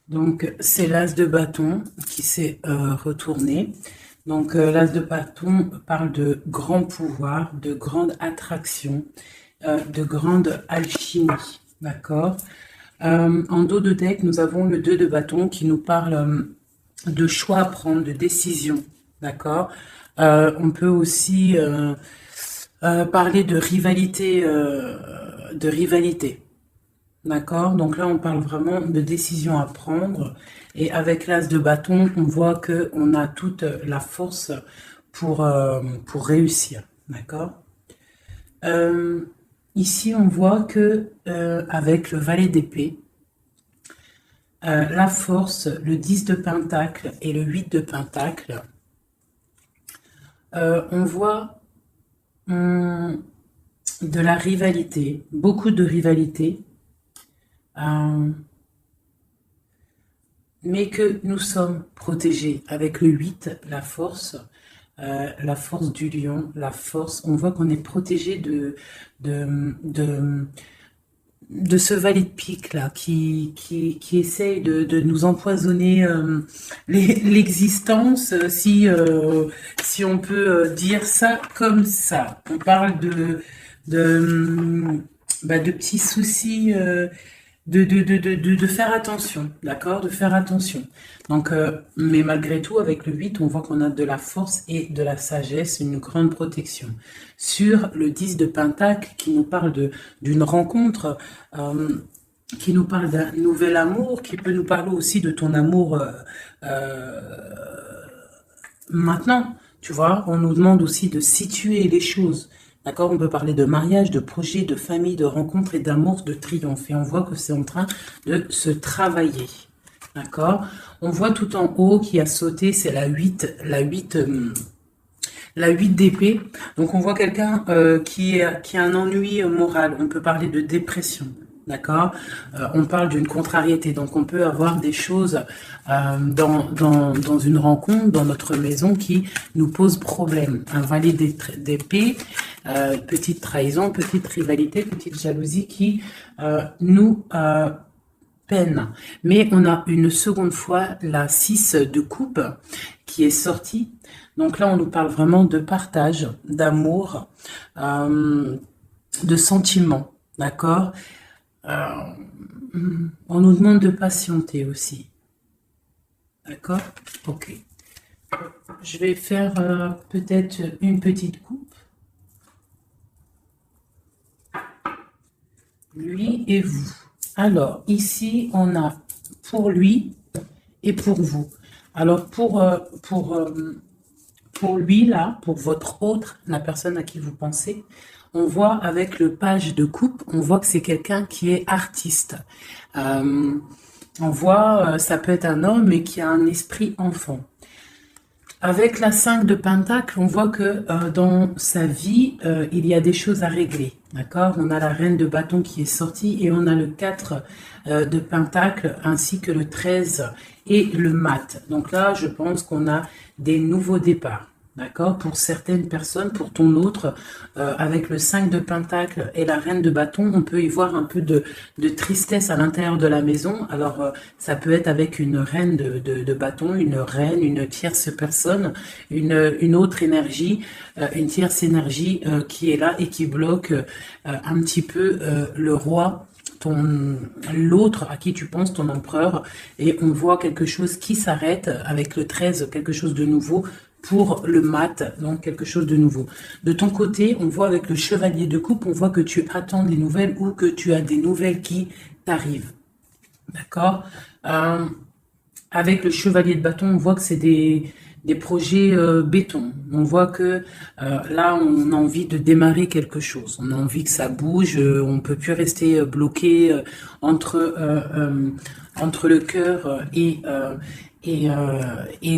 Donc, c'est l'as de bâton qui s'est retourné. Donc, l'as de bâton parle de grand pouvoir, de grande attraction, de grande alchimie. D'accord. En dos de deck, nous avons le 2 de bâton qui nous parle de choix à prendre, de décision. D'accord. On peut aussi parler de rivalité. D'accord. Donc là, on parle vraiment de décision à prendre. Et avec l'as de bâton, on voit qu'on a toute la force pour réussir. D'accord. Ici, on voit que avec le valet d'épée, la force, le 10 de pentacle et le 8 de pentacle, on voit de la rivalité, beaucoup de rivalité, mais que nous sommes protégés avec le 8, la force du lion, la force, on voit qu'on est protégé de ce valet de pique là qui essaye de nous empoisonner l'existence, si on peut dire ça comme ça. On parle de petits soucis, de faire attention, d'accord, de faire attention. Donc, mais malgré tout, avec le 8, on voit qu'on a de la force et de la sagesse, une grande protection. Sur le 10 de pentacle, qui nous parle d'une rencontre, qui nous parle d'un nouvel amour, qui peut nous parler aussi de ton amour maintenant, tu vois, on nous demande aussi de situer les choses. D'accord, on peut parler de mariage, de projet, de famille, de rencontre et d'amour, de triomphe. Et on voit que c'est en train de se travailler. D'accord. On voit tout en haut qui a sauté, c'est la 8 d'épée. Donc on voit quelqu'un qui a un ennui moral. On peut parler de dépression. D'accord. On parle d'une contrariété. Donc on peut avoir des choses dans une rencontre, dans notre maison, qui nous posent problème. Un valet d'épée, petite trahison, petite rivalité, petite jalousie qui nous peine. Mais on a une seconde fois la 6 de coupe qui est sortie. Donc là, on nous parle vraiment de partage, d'amour, de sentiments. D'accord. On nous demande de patienter aussi. D'accord. Ok. Je vais faire peut-être une petite coupe. Lui et vous. Alors, ici, on a pour lui et pour vous. Alors, pour lui, là, pour votre autre, la personne à qui vous pensez, on voit avec le page de coupe, on voit que c'est quelqu'un qui est artiste. On voit, ça peut être un homme, mais qui a un esprit enfant. Avec la 5 de pentacle, on voit que dans sa vie, il y a des choses à régler. D'accord. On a la reine de bâton qui est sortie et on a le 4 de pentacle ainsi que le 13 et le mat. Donc là, je pense qu'on a des nouveaux départs. D'accord. Pour certaines personnes, pour ton autre, avec le 5 de pentacle et la reine de bâton, on peut y voir un peu de tristesse à l'intérieur de la maison. Alors, ça peut être avec une reine de bâton, une reine, une tierce personne, une autre énergie, une tierce énergie qui est là et qui bloque un petit peu le roi, l'autre à qui tu penses, ton empereur, et on voit quelque chose qui s'arrête avec le 13, quelque chose de nouveau pour le mat, donc quelque chose de nouveau. De ton côté, on voit avec le chevalier de coupe, on voit que tu attends des nouvelles ou que tu as des nouvelles qui t'arrivent. D'accord. Avec le chevalier de bâton, on voit que c'est des projets béton. On voit que là, on a envie de démarrer quelque chose. On a envie que ça bouge. On peut plus rester bloqué entre le cœur et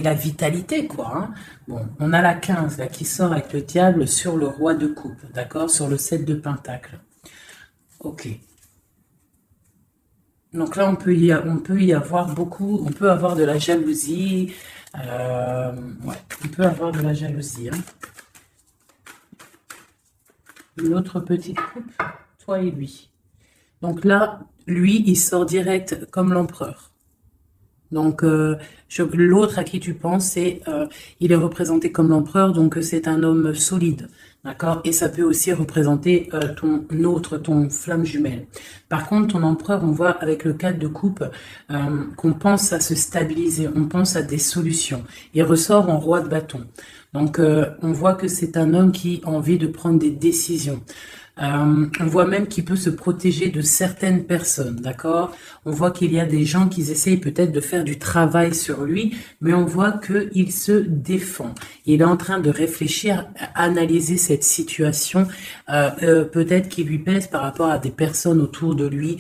la vitalité, quoi. Hein. Bon, on a la 15 là qui sort avec le diable sur le roi de coupe, d'accord, sur le 7 de pentacle. Ok. Donc là, on peut y avoir beaucoup, on peut avoir de la jalousie. Ouais, on peut avoir de la jalousie. Hein. Une autre petite coupe, toi et lui. Donc là, lui, il sort direct comme l'empereur. Donc, l'autre à qui tu penses, il est représenté comme l'empereur, donc c'est un homme solide, d'accord? Et ça peut aussi représenter ton flamme jumelle. Par contre, ton empereur, on voit avec le 4 de coupe qu'on pense à se stabiliser, on pense à des solutions. Il ressort en roi de bâton. Donc, on voit que c'est un homme qui a envie de prendre des décisions. On voit même qu'il peut se protéger de certaines personnes, d'accord? On voit qu'il y a des gens qui essayent peut-être de faire du travail sur lui, mais on voit qu'il se défend. Il est en train de réfléchir, à analyser cette situation, peut-être qui lui pèse par rapport à des personnes autour de lui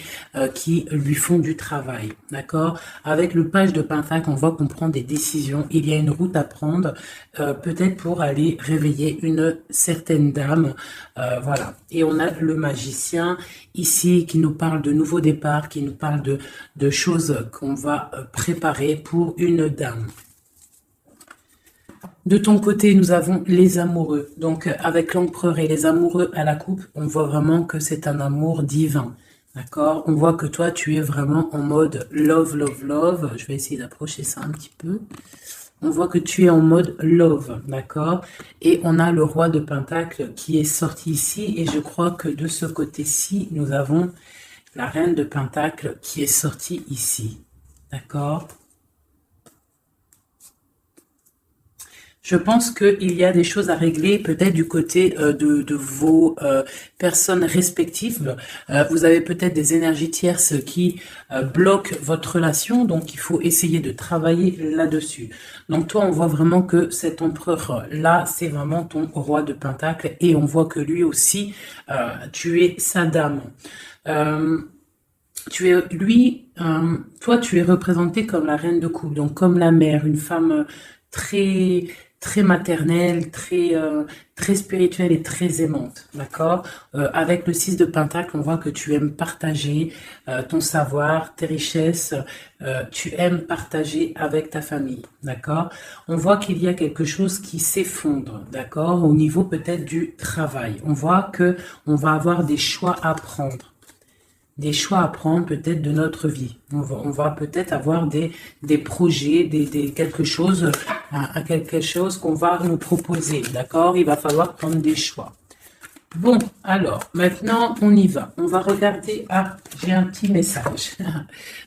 qui lui font du travail, d'accord? Avec le page de Pentacle, on voit qu'on prend des décisions. Il y a une route à prendre, peut-être pour aller réveiller une certaine dame, voilà. Et on a le magicien ici qui nous parle de nouveau départ, qui nous parle de choses qu'on va préparer pour une dame. De ton côté, nous avons les amoureux. Donc, avec l'empereur et les amoureux à la coupe, on voit vraiment que c'est un amour divin. D'accord? On voit que toi, tu es vraiment en mode love, love, love. Je vais essayer d'approcher ça un petit peu. On voit que tu es en mode love, d'accord? Et on a le roi de Pentacle qui est sorti ici. Et je crois que de ce côté-ci, nous avons la reine de Pentacle qui est sortie ici. D'accord? Je pense qu'il y a des choses à régler peut-être du côté de vos personnes respectives. Vous avez peut-être des énergies tierces qui bloquent votre relation, donc il faut essayer de travailler là-dessus. Donc toi, on voit vraiment que cet empereur-là, c'est vraiment ton roi de Pentacle et on voit que lui aussi, tu es sa dame. Toi, tu es représentée comme la reine de coupe, donc comme la mère, une femme très très maternelle, très spirituelle et très aimante, d'accord? Avec le 6 de Pentacle, on voit que tu aimes partager ton savoir, tes richesses, tu aimes partager avec ta famille, d'accord? On voit qu'il y a quelque chose qui s'effondre, d'accord? Au niveau peut-être du travail. On voit que on va avoir des choix à prendre. Des choix à prendre peut-être de notre vie. On va peut-être avoir des projets, quelque chose qu'on va nous proposer, d'accord? Il va falloir prendre des choix. Bon, alors, maintenant, on y va. On va regarder. Ah, j'ai un petit message.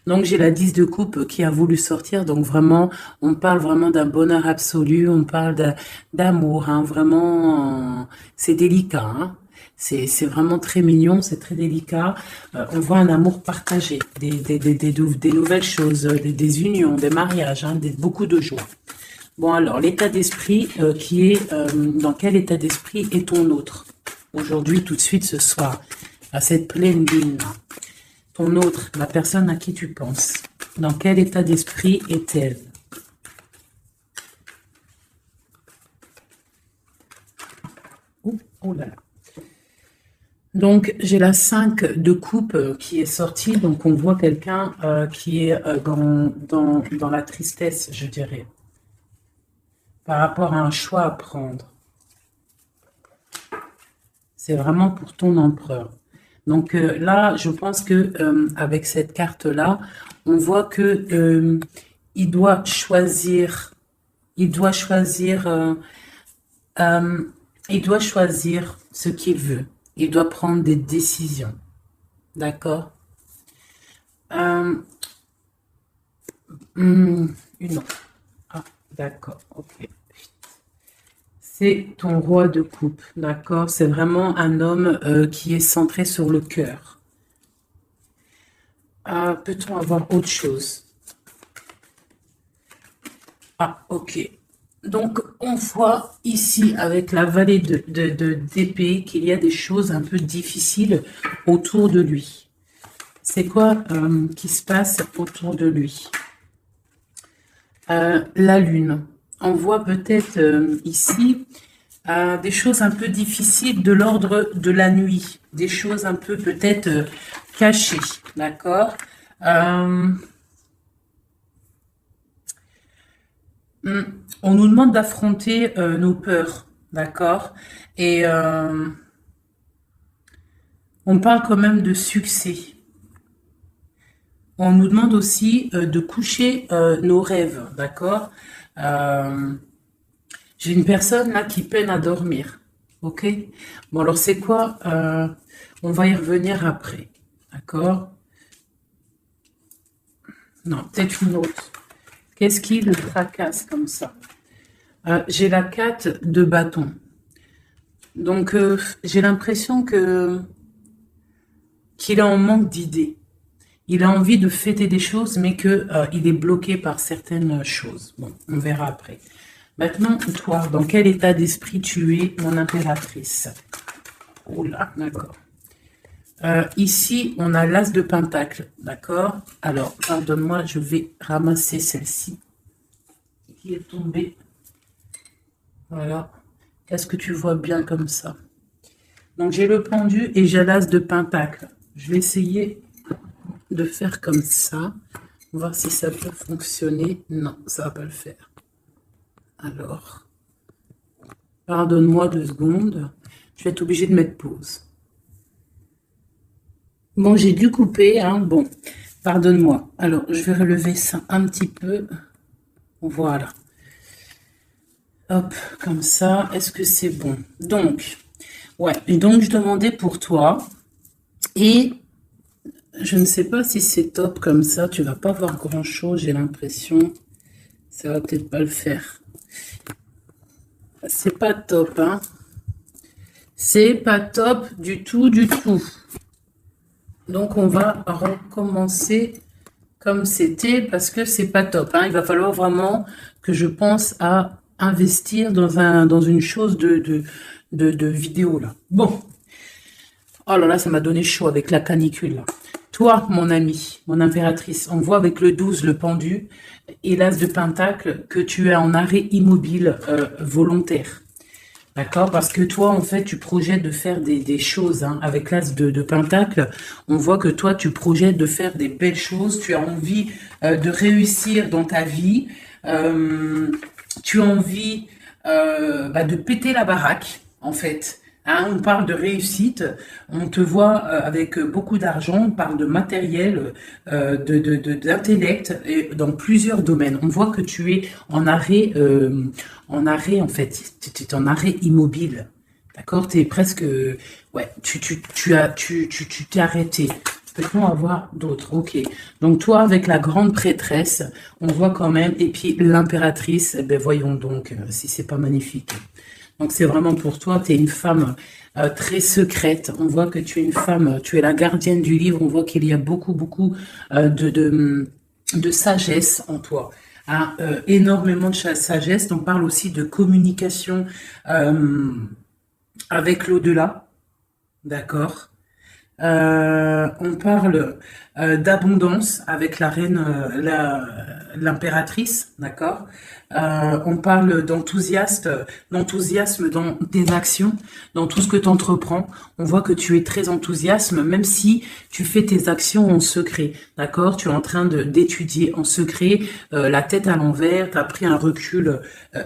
Donc, j'ai la 10 de coupe qui a voulu sortir. Donc, vraiment, on parle vraiment d'un bonheur absolu. On parle d'amour, hein, vraiment, c'est délicat, hein. C'est vraiment très mignon, c'est très délicat. On voit un amour partagé, des nouvelles choses, des unions, des mariages, hein, beaucoup de joie. Bon, alors, l'état d'esprit dans quel état d'esprit est ton autre? Aujourd'hui, tout de suite, ce soir, à cette pleine lune. Ton autre, la personne à qui tu penses, dans quel état d'esprit est-elle? Oh là là. Donc, j'ai la 5 de coupe qui est sortie. Donc, on voit quelqu'un qui est dans la tristesse, je dirais, par rapport à un choix à prendre. C'est vraiment pour ton empereur. Donc, là, je pense que avec cette carte-là, on voit que il doit choisir, il doit choisir, il doit choisir ce qu'il veut. Il doit prendre des décisions. D'accord? Non. Ah, d'accord. Ok. C'est ton roi de coupe. D'accord? C'est vraiment un homme qui est centré sur le cœur. Peut-on avoir autre chose? Ah, ok. Donc, on voit ici, avec la vallée d'épée, qu'il y a des choses un peu difficiles autour de lui. C'est quoi qui se passe autour de lui? La lune. On voit peut-être ici des choses un peu difficiles de l'ordre de la nuit. Des choses un peu peut-être cachées. D'accord? On nous demande d'affronter nos peurs, d'accord? Et on parle quand même de succès. On nous demande aussi de coucher nos rêves, d'accord? Euh, j'ai une personne là qui peine à dormir, ok? Bon, alors c'est quoi? On va y revenir après, d'accord? Non, peut-être une autre. Qu'est-ce qui le tracasse comme ça? J'ai la 4 de bâton. Donc, j'ai l'impression que qu'il est en manque d'idées. Il a envie de fêter des choses, mais que il est bloqué par certaines choses. Bon, on verra après. Maintenant, toi, dans quel état d'esprit tu es, mon impératrice? Oula, d'accord. Ici, on a l'as de pentacle, d'accord? Alors, pardonne-moi, je vais ramasser celle-ci qui est tombée. Voilà. Qu'est-ce que tu vois bien comme ça? Donc, j'ai le pendu et j'ai l'as de pentacle. Je vais essayer de faire comme ça. Voir si ça peut fonctionner. Non, ça va pas le faire. Alors, pardonne-moi 2 secondes. Je vais être obligée de mettre pause. Bon, j'ai dû couper, hein. Bon, pardonne-moi. Alors, je vais relever ça un petit peu. Voilà. Hop, comme ça. Est-ce que c'est bon? Donc, ouais. Et donc, je demandais pour toi. Et je ne sais pas si c'est top comme ça. Tu vas pas voir grand-chose, j'ai l'impression. Ça va peut-être pas le faire. C'est pas top, hein. C'est pas top du tout, du tout. Donc, on va recommencer comme c'était parce que c'est pas top, hein. Il va falloir vraiment que je pense à investir dans une chose de vidéo, là. Bon. Oh là là, ça m'a donné chaud avec la canicule, là. Toi, mon ami, mon impératrice, on voit avec le 12, le pendu, et l'as de pentacle, que tu es en arrêt immobile volontaire. D'accord? Parce que toi, en fait, tu projettes de faire des choses, hein. Avec l'as de pentacle, on voit que toi, tu projettes de faire des belles choses. Tu as envie de réussir dans ta vie. Tu as envie de péter la baraque, en fait. Hein, on parle de réussite, on te voit avec beaucoup d'argent, on parle de matériel, d'intellect, et dans plusieurs domaines. On voit que tu es en arrêt en fait, tu es en arrêt immobile, d'accord? Tu es presque, ouais, tu t'es arrêté. Peut-on avoir d'autres? Ok. Donc toi, avec la grande prêtresse, on voit quand même, et puis l'impératrice, eh ben voyons donc si c'est pas magnifique. Donc c'est vraiment pour toi, tu es une femme très secrète. On voit que tu es une femme, tu es la gardienne du livre. On voit qu'il y a beaucoup, beaucoup de sagesse en toi. Hein, énormément de sagesse. On parle aussi de communication avec l'au-delà. D'accord. On parle d'abondance avec la reine, l'impératrice, d'accord. On parle d'enthousiasme dans tes actions, dans tout ce que tu entreprends. On voit que tu es très enthousiaste, même si tu fais tes actions en secret, d'accord. Tu es en train d'étudier en secret, la tête à l'envers, tu as pris un recul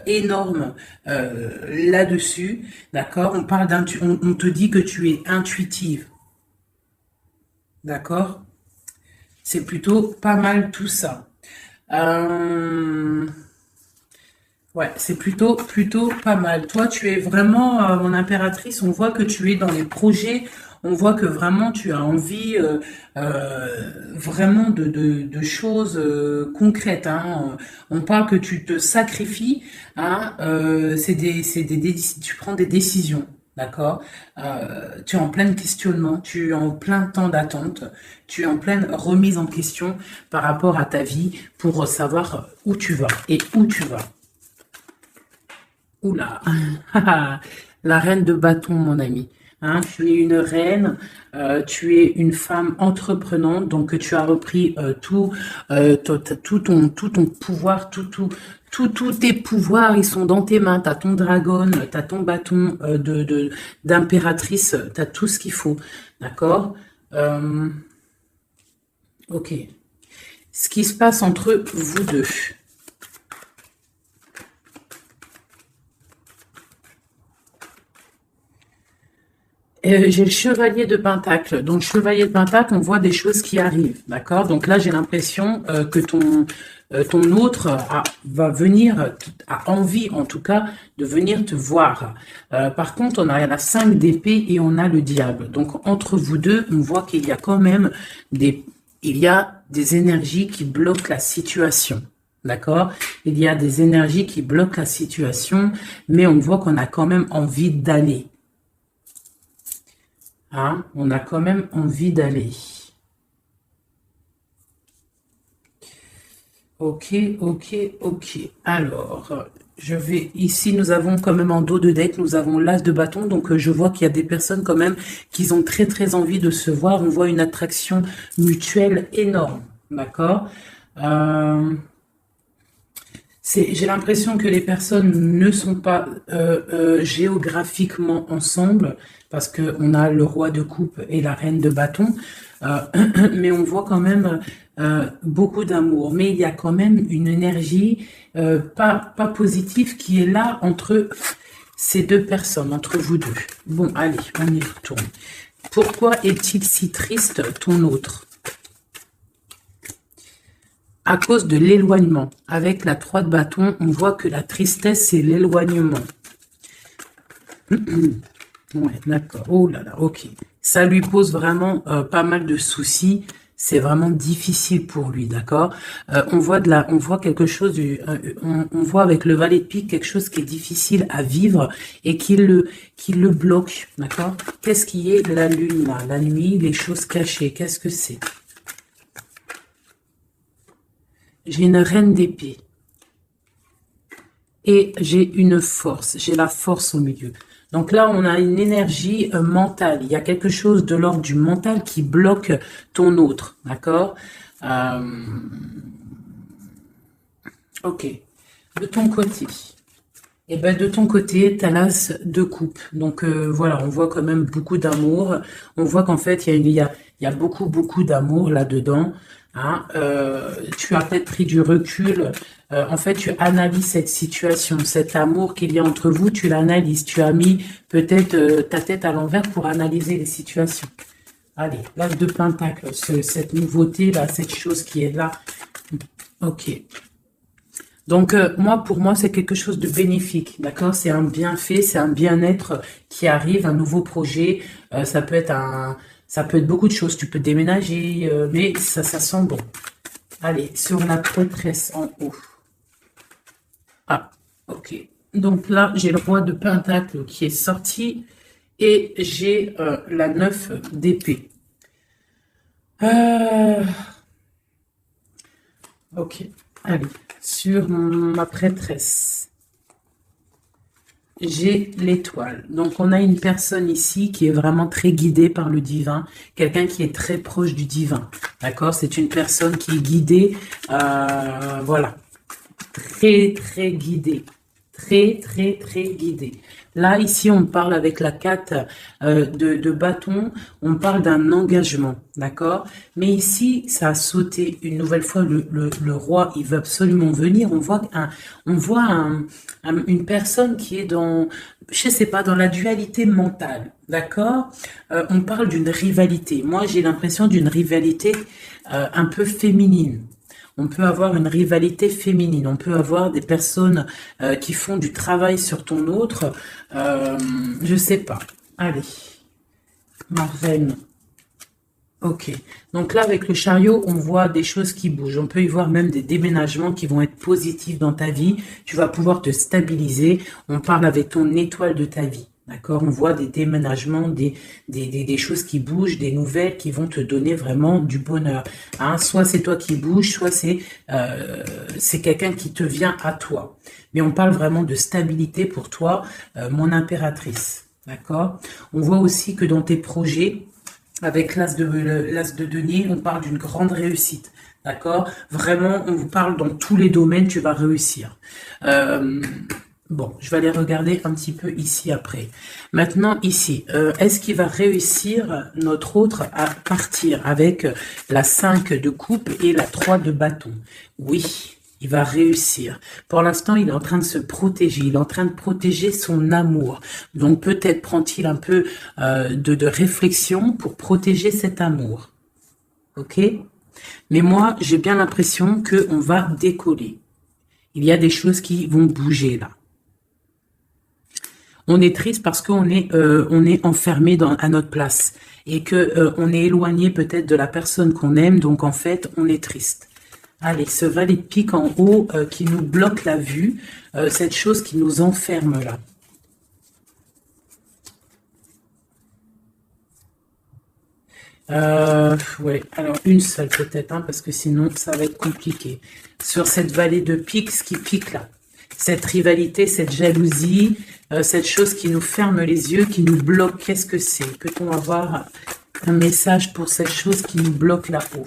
énorme là-dessus, d'accord. On te dit que tu es intuitive. D'accord? C'est plutôt pas mal tout ça. Ouais, c'est plutôt pas mal. Toi, tu es vraiment mon impératrice. On voit que tu es dans les projets. On voit que vraiment tu as envie vraiment de choses concrètes. Hein. On parle que tu te sacrifies. Hein. Tu prends des décisions. D'accord? Tu es en plein questionnement, tu es en plein temps d'attente, tu es en pleine remise en question par rapport à ta vie pour savoir où tu vas et où tu vas. Oula, la reine de bâton, mon ami. Hein, tu es une reine, tu es une femme entreprenante, donc tu as repris tout ton pouvoir, tous tes pouvoirs, ils sont dans tes mains. Tu as ton dragon, tu as ton bâton d'impératrice, tu as tout ce qu'il faut. D'accord? Ok. Ce qui se passe entre vous deux. J'ai le chevalier de Pentacle. Donc, chevalier de Pentacle, on voit des choses qui arrivent, d'accord? Donc là, j'ai l'impression que ton autre va venir, a envie en tout cas, de venir te voir. Par contre, on a la 5 d'épée et on a le diable. Donc, entre vous deux, on voit qu'il y a quand même il y a des énergies qui bloquent la situation. D'accord? Il y a des énergies qui bloquent la situation, mais on voit qu'on a quand même envie d'aller. Hein, on a quand même envie d'aller. Ok, ok, ok. Alors, je vais... Ici, nous avons quand même en dos de deck, nous avons l'as de bâton. Donc, je vois qu'il y a des personnes quand même qui ont très, très envie de se voir. On voit une attraction mutuelle énorme. D'accord? J'ai l'impression que les personnes ne sont pas géographiquement ensemble parce que on a le roi de coupe et la reine de bâton, mais on voit quand même beaucoup d'amour. Mais il y a quand même une énergie pas positive qui est là entre ces deux personnes, entre vous deux. Bon, allez, on y retourne. Pourquoi est-il si triste, ton autre ? À cause de l'éloignement. Avec la 3 de bâton, on voit que la tristesse, c'est l'éloignement. Ouais, d'accord. Oh là là, ok. Ça lui pose vraiment pas mal de soucis. C'est vraiment difficile pour lui, d'accord. On voit quelque chose, on voit avec le valet de pique quelque chose qui est difficile à vivre et qui le bloque, d'accord. Qu'est-ce qui est la lune là, la nuit, les choses cachées, qu'est-ce que c'est? J'ai une reine d'épée. Et j'ai une force. J'ai la force au milieu. Donc là, on a une énergie mentale. Il y a quelque chose de l'ordre du mental qui bloque ton autre. D'accord? Ok. De ton côté. Et ben de ton côté, tu as l'as de coupe. Donc voilà, on voit quand même beaucoup d'amour. On voit qu'en fait, il y a beaucoup d'amour là-dedans. Hein, tu as peut-être pris du recul. En fait, tu analyses cette situation, cet amour qu'il y a entre vous, tu l'analyses. Tu as mis peut-être ta tête à l'envers pour analyser les situations. Allez, l'as de pentacle, cette nouveauté-là, cette chose qui est là. Ok. Donc, pour moi, c'est quelque chose de bénéfique, d'accord? C'est un bienfait, c'est un bien-être qui arrive, un nouveau projet. Ça peut être beaucoup de choses. Tu peux déménager, mais ça sent bon. Allez, sur la prêtresse en haut. Ah, ok. Donc là, j'ai le roi de pentacle qui est sorti et j'ai la 9 d'épée. Ok, allez. Sur ma prêtresse, j'ai l'étoile. Donc, on a une personne ici qui est vraiment très guidée par le divin. Quelqu'un qui est très proche du divin. D'accord? C'est une personne qui est guidée, voilà. Très, très guidée. Très, très, très guidée. Là, ici, on parle avec la 4 de bâton, on parle d'un engagement, d'accord? Mais ici, ça a sauté une nouvelle fois, le roi, il veut absolument venir. On voit une personne qui est dans, je sais pas, dans la dualité mentale, d'accord? On parle d'une rivalité. Moi, j'ai l'impression d'une rivalité un peu féminine. On peut avoir une rivalité féminine. On peut avoir des personnes qui font du travail sur ton autre. Je sais pas. Allez. Ma reine. Ok. Donc là, avec le chariot, on voit des choses qui bougent. On peut y voir même des déménagements qui vont être positifs dans ta vie. Tu vas pouvoir te stabiliser. On parle avec ton étoile de ta vie. D'accord? On voit des déménagements, des choses qui bougent, des nouvelles qui vont te donner vraiment du bonheur. Hein? Soit c'est toi qui bouges, soit c'est quelqu'un qui te vient à toi. Mais on parle vraiment de stabilité pour toi, mon impératrice. D'accord? On voit aussi que dans tes projets, avec l'as de denier, on parle d'une grande réussite. D'accord? Vraiment, on vous parle dans tous les domaines, tu vas réussir. Bon, je vais aller regarder un petit peu ici après. Maintenant, ici, est-ce qu'il va réussir notre autre à partir avec la 5 de coupe et la 3 de bâton? Oui, Il va réussir. Pour l'instant, il est en train de se protéger. Il est en train de protéger son amour. Donc peut-être prend-il un peu de réflexion pour protéger cet amour. Ok? Mais moi, j'ai bien l'impression qu'on va décoller. Il y a des choses qui vont bouger là. On est triste parce qu'on est, on est enfermé à notre place et que on est éloigné peut-être de la personne qu'on aime. Donc en fait, on est triste. Allez, ce valet de pique en haut qui nous bloque la vue, cette chose qui nous enferme là. Ouais, alors une seule peut-être, hein, parce que sinon ça va être compliqué. Sur cette vallée de pique, ce qui pique là, cette rivalité, cette jalousie, cette chose qui nous ferme les yeux, qui nous bloque, qu'est-ce que c'est? Peut-on avoir un message pour cette chose qui nous bloque là-haut?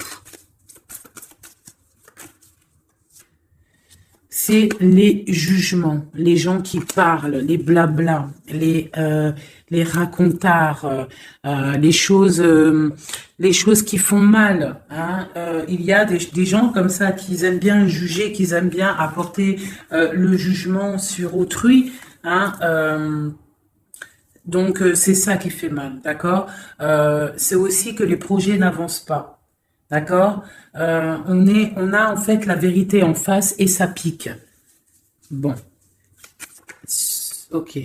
C'est les jugements, les gens qui parlent, les blablas, les racontards, les choses qui font mal. Hein. Il y a des gens comme ça qui aiment bien juger, qui aiment bien apporter le jugement sur autrui. Hein. Donc c'est ça qui fait mal, d'accord. C'est aussi que les projets n'avancent pas. D'accord. On a en fait la vérité en face et ça pique. Bon. Ok.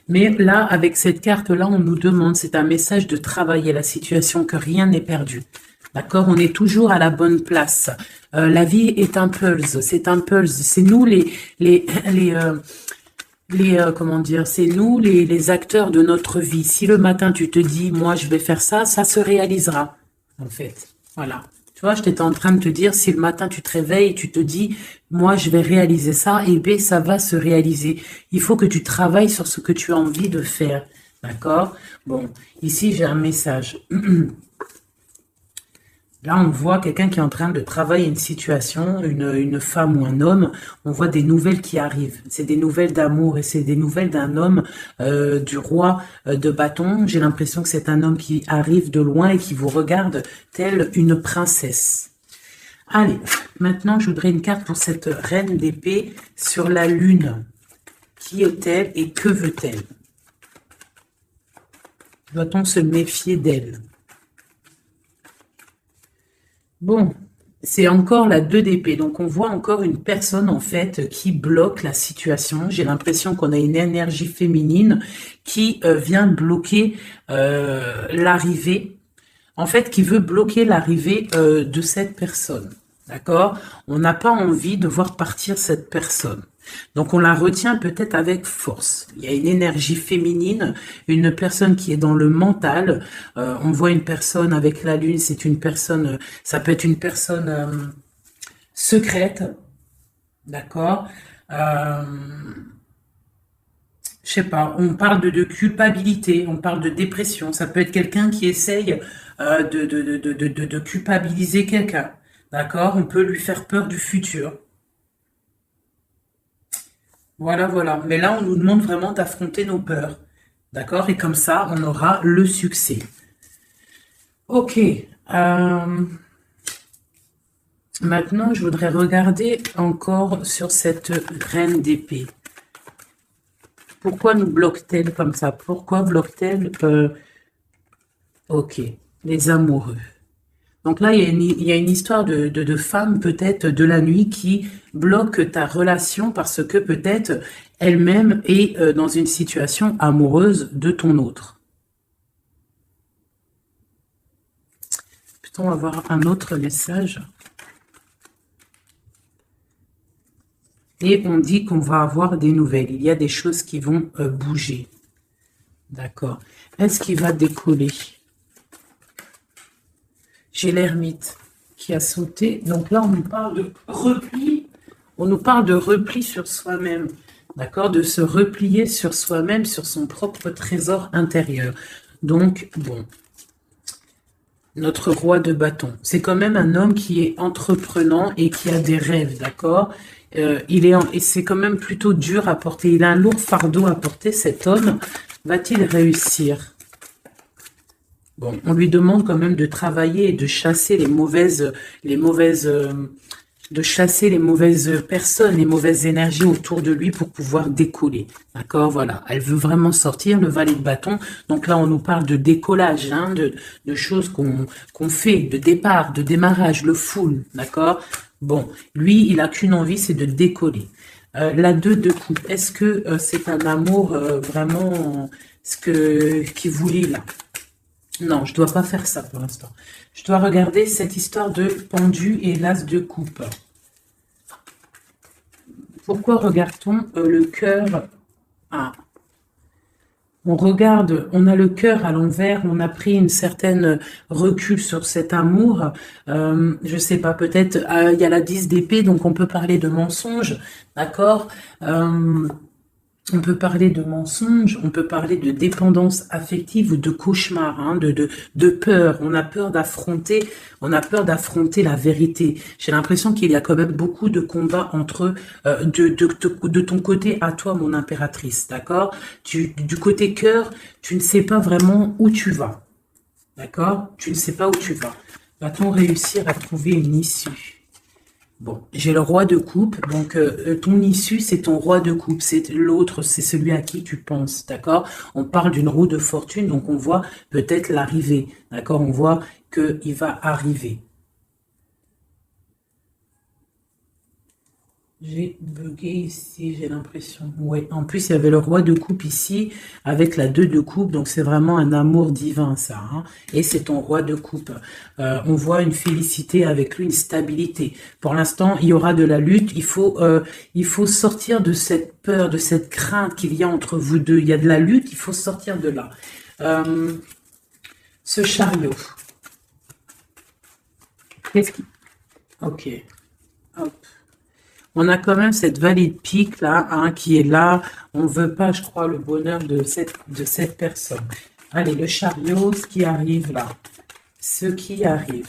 Mais là, avec cette carte-là, on nous demande, c'est un message de travailler la situation, que rien n'est perdu. D'accord. On est toujours à la bonne place. La vie est un pulse. C'est un pulse. C'est nous comment dire, c'est nous les acteurs de notre vie. Si le matin tu te dis, moi je vais faire ça, ça se réalisera, en fait. Voilà. Tu vois, j'étais en train de te dire, si le matin tu te réveilles et tu te dis, moi je vais réaliser ça, et bien ça va se réaliser. Il faut que tu travailles sur ce que tu as envie de faire. D'accord? Bon, ici j'ai un message. Là, on voit quelqu'un qui est en train de travailler une situation, une femme ou un homme. On voit des nouvelles qui arrivent. C'est des nouvelles d'amour et c'est des nouvelles d'un homme, du roi de bâton. J'ai l'impression que c'est un homme qui arrive de loin et qui vous regarde telle une princesse. Allez, maintenant, je voudrais une carte pour cette reine d'épée sur la lune. Qui est-elle et que veut-elle? Doit-on se méfier d'elle? Bon, c'est encore la 2 d'épée. Donc, on voit encore une personne, en fait, qui bloque la situation. J'ai l'impression qu'on a une énergie féminine qui vient bloquer l'arrivée. En fait, qui veut bloquer l'arrivée de cette personne. D'accord? On n'a pas envie de voir partir cette personne. Donc, on la retient peut-être avec force. Il y a une énergie féminine, une personne qui est dans le mental. On voit une personne avec la lune, c'est une personne, ça peut être une personne secrète. D'accord. Je sais pas, on parle de culpabilité, on parle de dépression. Ça peut être quelqu'un qui essaye de culpabiliser quelqu'un. D'accord. On peut lui faire peur du futur. Voilà, voilà. Mais là, on nous demande vraiment d'affronter nos peurs. D'accord? Et comme ça, on aura le succès. Ok. Maintenant, je voudrais regarder encore sur cette reine d'épée. Pourquoi nous bloque-t-elle comme ça? Pourquoi bloque-t-elle ok. Les amoureux. Donc là, il y a une histoire de femme peut-être de la nuit qui bloque ta relation parce que peut-être elle-même est dans une situation amoureuse de ton autre. Peut-on avoir un autre message? Et on dit qu'on va avoir des nouvelles. Il y a des choses qui vont bouger. D'accord. Est-ce qu'il va décoller? J'ai l'ermite qui a sauté. Donc là, on nous parle de repli. On nous parle de repli sur soi-même. D'accord? De se replier sur soi-même, sur son propre trésor intérieur. Donc, bon. Notre roi de bâton. C'est quand même un homme qui est entreprenant et qui a des rêves. D'accord? Et c'est quand même plutôt dur à porter. Il a un lourd fardeau à porter, cet homme. Va-t-il réussir? Bon, on lui demande quand même de travailler et de chasser les mauvaises de chasser les mauvaises personnes, les mauvaises énergies autour de lui pour pouvoir décoller. D'accord, voilà. Elle veut vraiment sortir, le valet de bâton. Donc là, on nous parle de décollage, hein, de choses qu'on fait, de départ, de démarrage, le full. D'accord. Bon, lui, il a qu'une envie, c'est de décoller. La 2 de coupe, est-ce que c'est un amour vraiment qu'il voulait là? Non, je dois pas faire ça pour l'instant. Je dois regarder cette histoire de pendu et l'as de coupe. Pourquoi regarde-t-on le cœur? Ah, on regarde, on a le cœur à l'envers, on a pris une certaine recul sur cet amour. Je sais pas, peut-être il y a la 10 d'épée, donc on peut parler de mensonge, d'accord. On peut parler de mensonge, on peut parler de dépendance affective ou de cauchemar, hein, de peur. On a peur d'affronter la vérité. J'ai l'impression qu'il y a quand même beaucoup de combats entre de ton côté à toi, mon impératrice, d'accord? Du côté cœur, tu ne sais pas vraiment où tu vas, d'accord? Tu ne sais pas où tu vas. Va-t-on réussir à trouver une issue? Bon, j'ai le roi de coupe, donc ton issue, c'est ton roi de coupe, c'est l'autre, c'est celui à qui tu penses, d'accord? On parle d'une roue de fortune, donc on voit peut-être l'arrivée, d'accord? On voit qu'il va arriver. J'ai bugué ici, j'ai l'impression. Oui, en plus, il y avait le roi de coupe ici, avec la 2 de coupe, donc c'est vraiment un amour divin, ça. Hein, et c'est ton roi de coupe. On voit une félicité avec lui, une stabilité. Pour l'instant, il y aura de la lutte. Il faut sortir de cette peur, de cette crainte qu'il y a entre vous deux. Il y a de la lutte, il faut sortir de là. Ce chariot. Qu'est-ce qui... Ok. Hop. On a quand même cette vallée de pique là, hein, qui est là. On ne veut pas, je crois, le bonheur de cette personne. Allez, le chariot, ce qui arrive là. Ce qui arrive.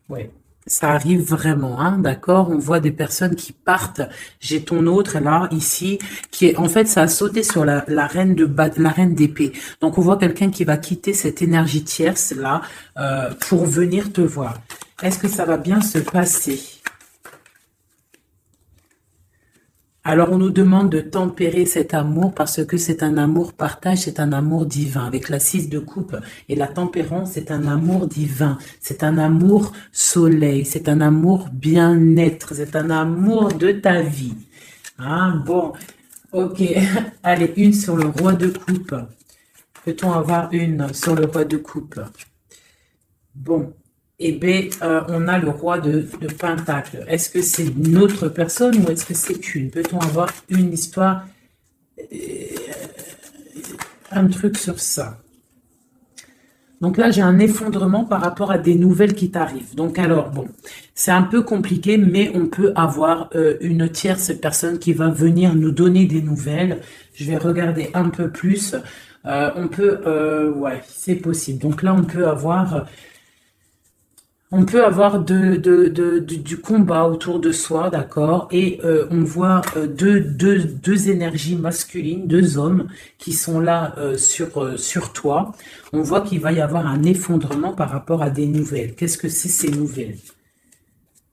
Ouais, ça arrive vraiment, hein, d'accord? On voit des personnes qui partent. J'ai ton autre là, ici, qui est, en fait, ça a sauté sur la reine la reine d'épée. Donc, on voit quelqu'un qui va quitter cette énergie tierce là pour venir te voir. Est-ce que ça va bien se passer? Alors, on nous demande de tempérer cet amour parce que c'est un amour partage, c'est un amour divin. Avec la 6 de coupe et la tempérance, c'est un amour divin. C'est un amour soleil, c'est un amour bien-être, c'est un amour de ta vie. Hein, bon, ok. Allez, une sur le roi de coupe. Peut-on avoir une sur le roi de coupe? Bon. Eh bien, on a le roi de Pentacle. Est-ce que c'est une autre personne ou est-ce que c'est qu'une? Peut-on avoir une histoire, un truc sur ça? Donc là, j'ai un effondrement par rapport à des nouvelles qui t'arrivent. Donc alors, bon, c'est un peu compliqué, mais on peut avoir une tierce personne qui va venir nous donner des nouvelles. Je vais regarder un peu plus. On peut, ouais, c'est possible. Donc là, on peut avoir... du combat autour de soi, d'accord? Et on voit deux énergies masculines, deux hommes qui sont là sur toi. On voit qu'il va y avoir un effondrement par rapport à des nouvelles. Qu'est-ce que c'est ces nouvelles?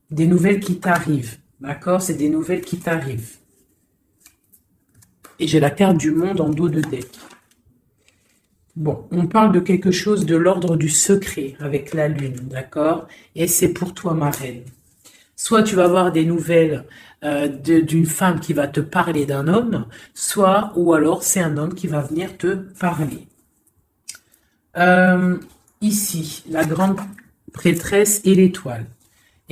Des nouvelles qui t'arrivent, d'accord? C'est des nouvelles qui t'arrivent. Et j'ai la carte du monde en dos de deck. Bon, on parle de quelque chose de l'ordre du secret avec la lune, d'accord? Et c'est pour toi, ma reine. Soit tu vas avoir des nouvelles d'une femme qui va te parler d'un homme, soit, ou alors c'est un homme qui va venir te parler. Ici, la grande prêtresse et l'étoile.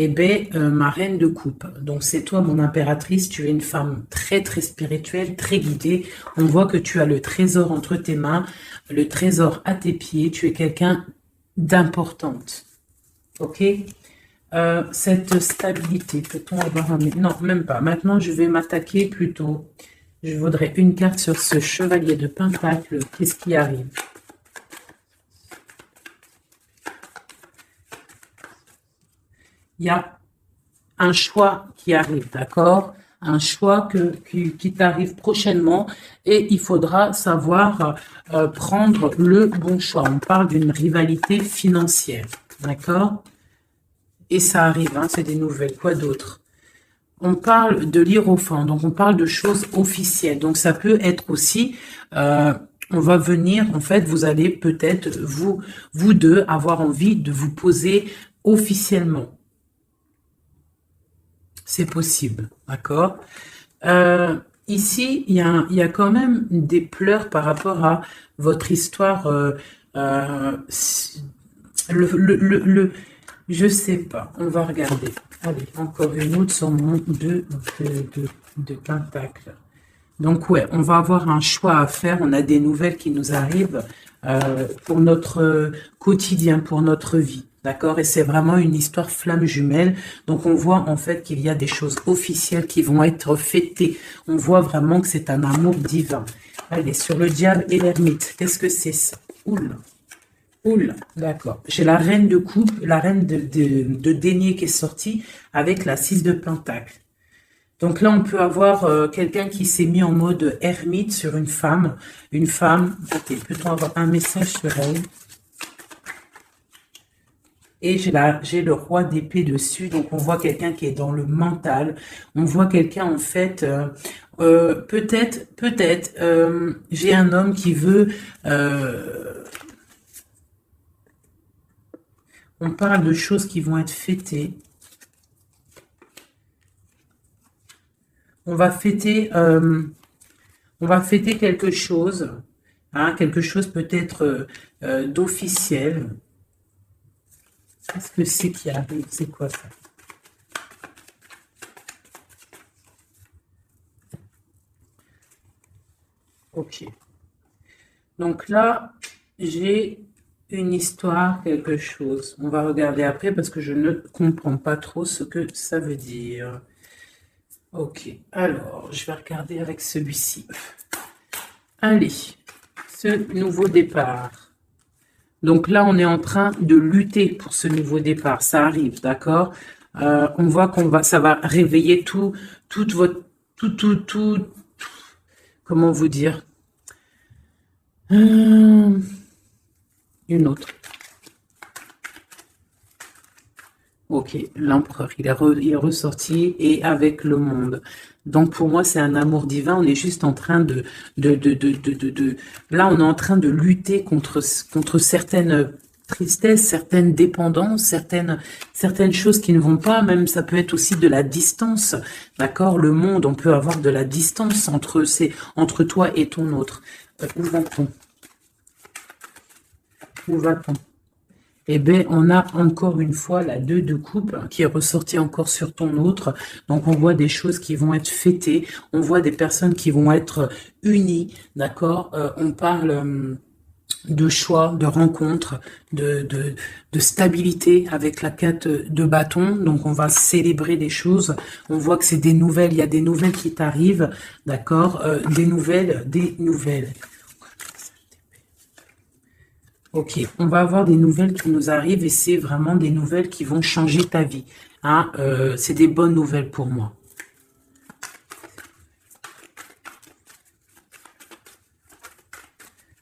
Eh bien, ma reine de coupe. Donc, c'est toi, mon impératrice. Tu es une femme très, très spirituelle, très guidée. On voit que tu as le trésor entre tes mains, le trésor à tes pieds. Tu es quelqu'un d'importante. OK? Cette stabilité, peut-on avoir un... Non, même pas. Maintenant, je vais m'attaquer plutôt. Je voudrais une carte sur ce chevalier de Pentacle. Qu'est-ce qui arrive? Il y a un choix qui arrive, d'accord? Un choix qui t'arrive prochainement et il faudra savoir prendre le bon choix. On parle d'une rivalité financière, d'accord? Et ça arrive, hein, c'est des nouvelles. Quoi d'autre? On parle de l'hiérophant, donc on parle de choses officielles. Donc ça peut être aussi, on va venir, en fait, vous allez peut-être, vous deux, avoir envie de vous poser officiellement. C'est possible, d'accord? Ici, il y a quand même des pleurs par rapport à votre histoire. Je sais pas, on va regarder. Allez, encore une autre sur mon de pentacle. Donc ouais, on va avoir un choix à faire. On a des nouvelles qui nous arrivent pour notre quotidien, pour notre vie. D'accord? Et c'est vraiment une histoire flamme jumelle. Donc on voit en fait qu'il y a des choses officielles qui vont être fêtées. On voit vraiment que c'est un amour divin. Allez, sur le diable et l'ermite. Qu'est-ce que c'est ça? Oula. Oula, d'accord. J'ai la reine de coupe, la reine de denier qui est sortie avec la 6 de pentacle. Donc là, on peut avoir quelqu'un qui s'est mis en mode ermite sur une femme. Une femme, ok, peut-on avoir un message sur elle? Et j'ai le roi d'épée dessus, donc on voit quelqu'un qui est dans le mental. On voit quelqu'un, en fait, peut-être, j'ai un homme qui veut... on parle de choses qui vont être fêtées. On va fêter quelque chose, hein, quelque chose peut-être d'officiel. Qu'est-ce que c'est qui arrive? C'est quoi ça? Ok. Donc là, j'ai une histoire, quelque chose. On va regarder après parce que je ne comprends pas trop ce que ça veut dire. Ok, alors, je vais regarder avec celui-ci. Allez, ce nouveau départ. Donc là, on est en train de lutter pour ce nouveau départ. Ça arrive, d'accord? On voit ça va réveiller toute votre, comment vous dire? Une autre. Ok, l'empereur, il est ressorti et avec le monde. Donc pour moi, c'est un amour divin. On est juste en train là, on est en train de lutter contre certaines tristesses, certaines dépendances, certaines choses qui ne vont pas. Même ça peut être aussi de la distance, d'accord? Le monde, on peut avoir de la distance entre toi et ton autre. Où va-t-on? Où va-t-on? Eh bien, on a encore une fois la 2 de coupe qui est ressortie encore sur ton autre. Donc, on voit des choses qui vont être fêtées. On voit des personnes qui vont être unies, d'accord? On parle de choix, de rencontres, de stabilité avec la 4 de bâton. Donc, on va célébrer des choses. On voit que c'est des nouvelles. Il y a des nouvelles qui t'arrivent, d'accord? Des nouvelles. Ok, on va avoir des nouvelles qui nous arrivent et c'est vraiment des nouvelles qui vont changer ta vie. Hein, c'est des bonnes nouvelles pour moi.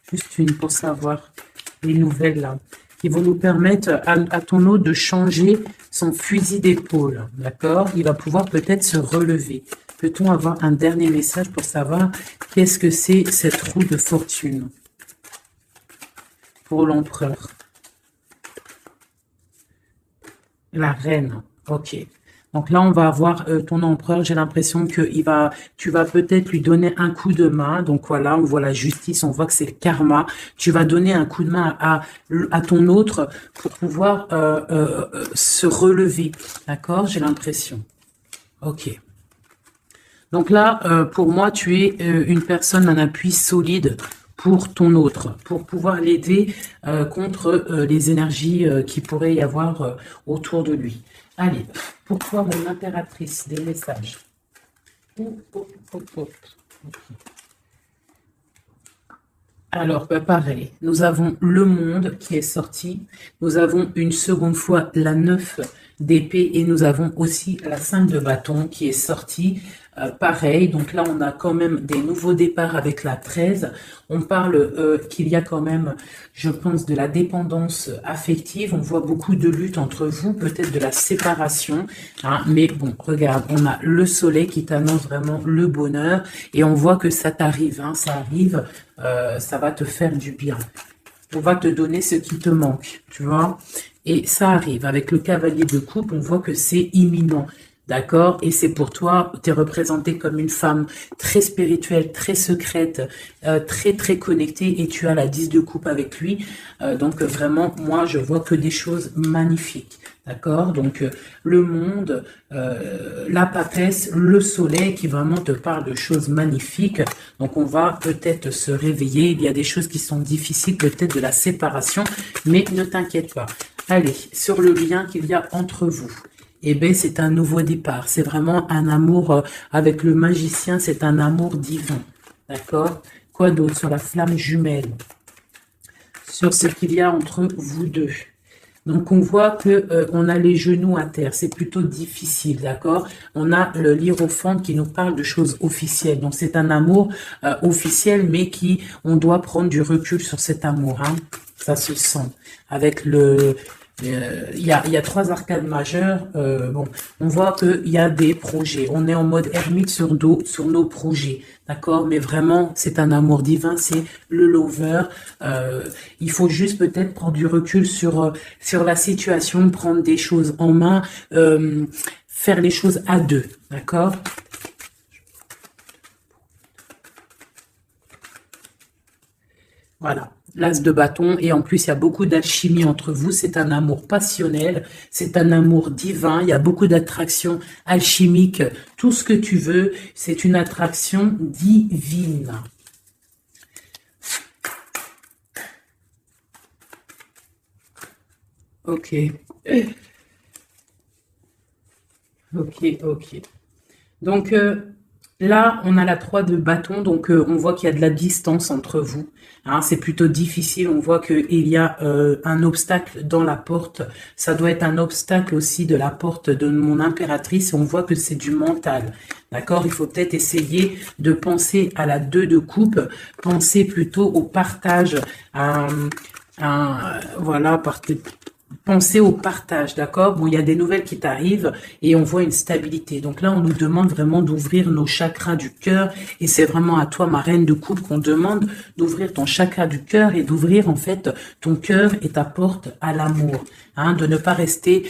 Juste une pour savoir les nouvelles là, qui vont nous permettre à ton hôte de changer son fusil d'épaule. D'accord? Il va pouvoir peut-être se relever. Peut-on avoir un dernier message pour savoir qu'est-ce que c'est cette roue de fortune? Pour l'empereur. La reine. Ok. Donc là, on va avoir ton empereur. J'ai l'impression que tu vas peut-être lui donner un coup de main. Donc voilà, on voit la justice, on voit que c'est le karma. Tu vas donner un coup de main à ton autre pour pouvoir se relever. D'accord? J'ai l'impression. Ok. Donc là, pour moi, tu es une personne, un appui solide pour ton autre, pour pouvoir l'aider contre les énergies qui pourrait y avoir autour de lui. Allez, pourquoi mon impératrice? Des messages. Alors, bah, pareil, nous avons le monde qui est sorti. Nous avons une seconde fois la 9 d'épée et nous avons aussi la 5 de bâton qui est sortie. Pareil, donc là on a quand même des nouveaux départs avec la 13. On parle qu'il y a quand même, je pense, de la dépendance affective. On voit beaucoup de lutte entre vous, peut-être de la séparation. Hein, mais bon, regarde, on a le soleil qui t'annonce vraiment le bonheur. Et on voit que ça t'arrive, hein, ça arrive, ça va te faire du bien. On va te donner ce qui te manque, tu vois. Et ça arrive. Avec le cavalier de coupe, on voit que c'est imminent. D'accord? Et c'est pour toi, tu es représentée comme une femme très spirituelle, très secrète, très très connectée et tu as la 10 de coupe avec lui. Donc vraiment, moi, je vois que des choses magnifiques. D'accord? Donc le monde, la papesse, le soleil qui vraiment te parle de choses magnifiques. Donc on va peut-être se réveiller. Il y a des choses qui sont difficiles, peut-être de la séparation, mais ne t'inquiète pas. Allez, sur le lien qu'il y a entre vous. Eh bien, c'est un nouveau départ. C'est vraiment un amour avec le magicien. C'est un amour divin. D'accord? Quoi d'autre sur la flamme jumelle? Sur ce qu'il y a entre vous deux. Donc, on voit que on a les genoux à terre. C'est plutôt difficile, d'accord? On a le hiérophante qui nous parle de choses officielles. Donc, c'est un amour officiel, mais on doit prendre du recul sur cet amour. Hein. Ça se sent. Avec il y a 3 arcades majeures. Bon, on voit qu'il y a des projets. On est en mode ermite sur nos projets, d'accord? Mais vraiment, c'est un amour divin, c'est le lover. Il faut juste peut-être prendre du recul sur la situation, prendre des choses en main, faire les choses à deux, d'accord? Voilà. L'as de bâton, et en plus, il y a beaucoup d'alchimie entre vous. C'est un amour passionnel, c'est un amour divin. Il y a beaucoup d'attraction alchimique. Tout ce que tu veux, c'est une attraction divine. Ok. Ok. Donc, là, on a la 3 de bâton, donc on voit qu'il y a de la distance entre vous. Hein, c'est plutôt difficile, on voit qu'il y a un obstacle dans la porte. Ça doit être un obstacle aussi de la porte de mon impératrice. On voit que c'est du mental. D'accord? Il faut peut-être essayer de penser à la 2 de coupe, penser plutôt au partage, voilà, pensez au partage, d'accord? Bon, il y a des nouvelles qui t'arrivent et on voit une stabilité. Donc là, on nous demande vraiment d'ouvrir nos chakras du cœur et c'est vraiment à toi, ma reine de coupe, qu'on demande d'ouvrir ton chakra du cœur et d'ouvrir en fait ton cœur et ta porte à l'amour. Hein, de ne pas rester